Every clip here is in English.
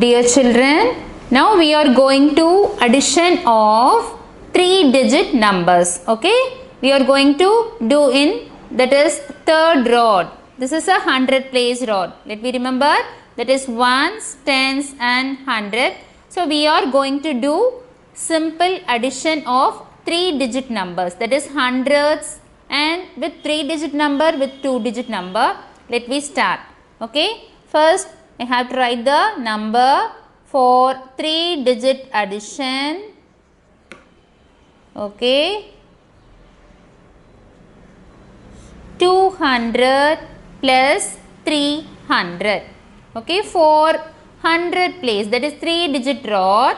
Dear children, now we are going to addition of 3-digit numbers. Okay, we are going to do in that is third rod. This is a 100 place rod. Let me remember that is ones, tens and 100. So we are going to do simple addition of 3-digit numbers, that is hundreds and with 3-digit number with 2-digit number. Let me start. Okay, first I have to write the number for 3-digit addition. Okay, 200 plus 300. Okay, for 100 place, that is 3-digit rod.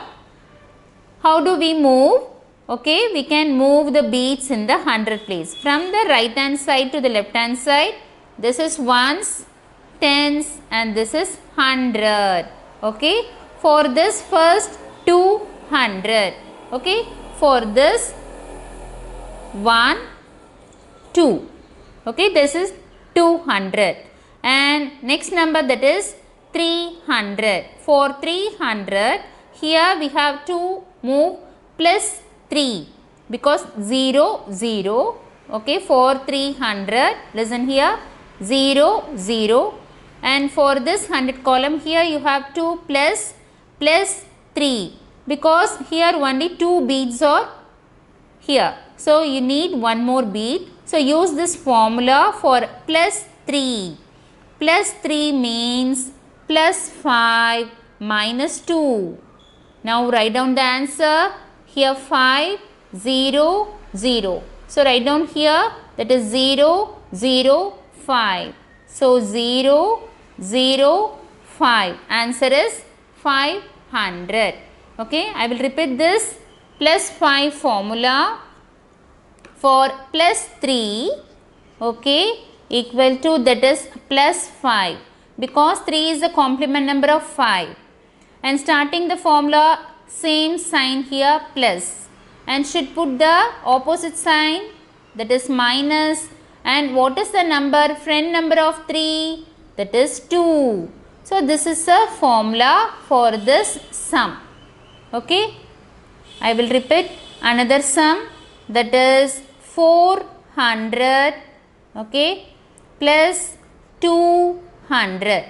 How do we move? Okay, we can move the beads in the 100 place. From the right hand side to the left hand side, this is ones, tens and this is 100. Okay, for this first 200. Okay, for this 1, 2. Okay, this is 200 and next number that is 300. For 300, here we have to move plus 3 because 0, 0. Okay, for 300, listen here, 0, 0. And for this 100 column, here you have to plus 3 because here only 2 beads are here. So you need one more bead. So use this formula for plus 3. Plus 3 means plus 5 minus 2. Now write down the answer. Here 5, 0, 0. So write down here, that is 0, 0, 5. So 0, 0, 5. Answer is 500. Okay, I will repeat this plus 5 formula for plus 3. Okay, equal to that is plus 5 because 3 is the complement number of 5. And starting the formula, same sign here plus, and should put the opposite sign, that is minus. And what is the number, friend number of 3? That is 2. So this is a formula for this sum. Okay, I will repeat another sum, that is 400. Okay, plus 200.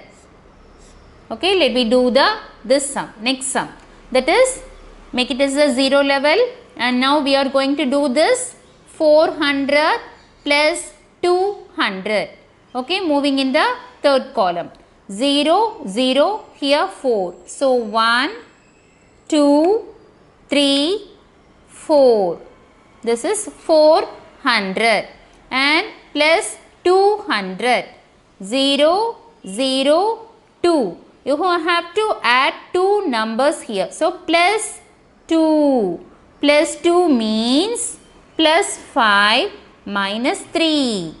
Okay, let me do this sum, next sum, that is make it as a 0 level. And now we are going to do this 400 plus 200. Okay, moving in the third column, 0, 0, here 4. So 1, 2, 3, 4. This is 400 and plus 200, 0, 0, 2. You have to add 2 numbers here. So plus 2. Plus 2 means plus 5 minus 3.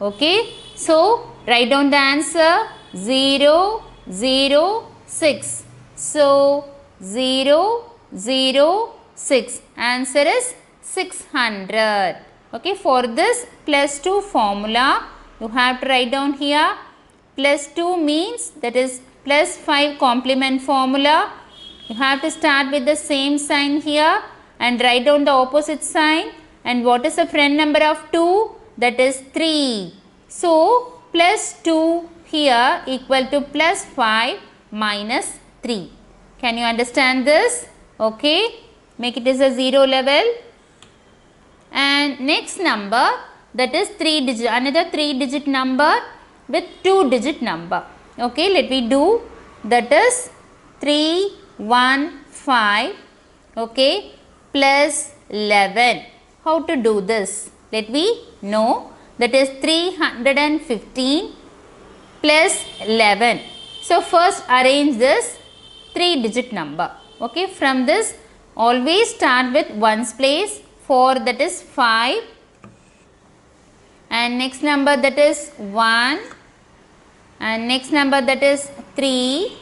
Okay. So write down the answer, 0, 0, 6. So 0, 0, 6. Answer is 600. Okay. For this plus 2 formula, you have to write down here, plus 2 means that is plus 5 complement formula. You have to start with the same sign here and write down the opposite sign. And what is the friend number of 2? That is 3. So plus 2 here equal to plus 5 minus 3. Can you understand this? Okay, make it as a 0 level. And next number, that is 3-digit, another 3-digit number with 2-digit number. Okay, let me do, that is 315. Okay, plus 11. How to do this? Let me know, that is 315 plus 11. So first arrange this 3-digit number. Okay, from this always start with ones place. 4, that is 5, and next number that is 1, and next number that is 3.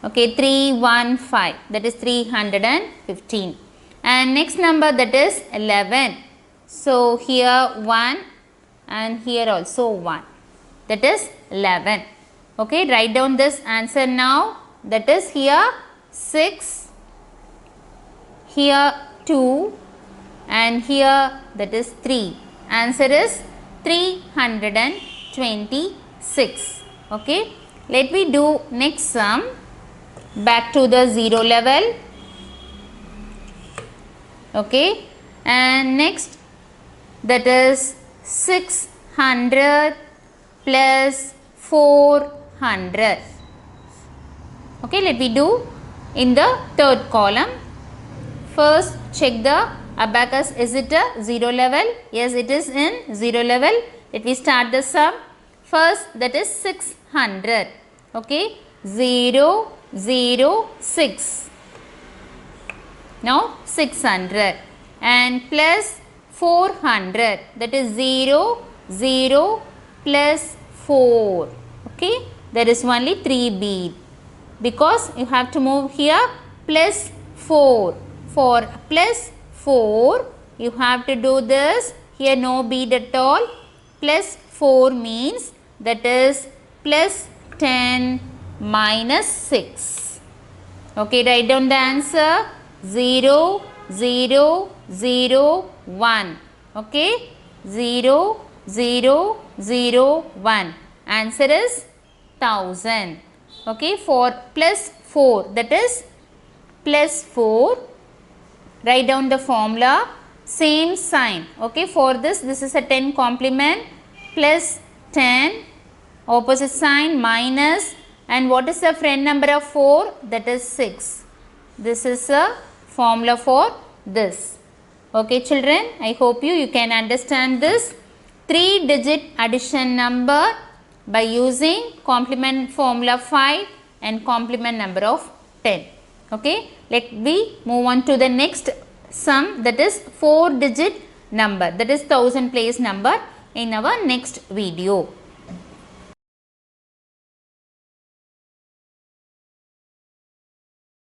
Okay, 315, that is 315, and next number that is 11. So here 1 and here also 1, that is 11. Okay, write down this answer now. That is here 6, here 2 and here that is 3. Answer is 326. Okay, let me do next sum. Back to the 0 level. Okay, and next that is 600 plus 400. Okay, let me do in the third column. First check the abacus. Is it a 0 level? Yes, it is in 0 level. Let me start the sum. First that is 600. Okay, 0 0 6. Now 600 and plus 400, that is 0 0 plus 4. Okay, there is only 3 bead because you have to move here plus 4. For plus 4 you have to do this. Here no bead at all. Plus 4 means that is plus 10 minus 6. Okay, write down the answer. 0 0 0 1. Okay, 0 0 0 1. Answer is 1000. Okay, for plus 4, that is plus 4. Write down the formula. Same sign. Okay, for this is a 10 complement, plus 10, opposite sign minus, and what is the friend number of 4? That is 6. This is a formula for this. Okay children, I hope you can understand this 3-digit addition number by using complement formula 5 and complement number of 10. Okay, let me move on to the next sum, that is 4-digit number, that is 1000 place number, in our next video.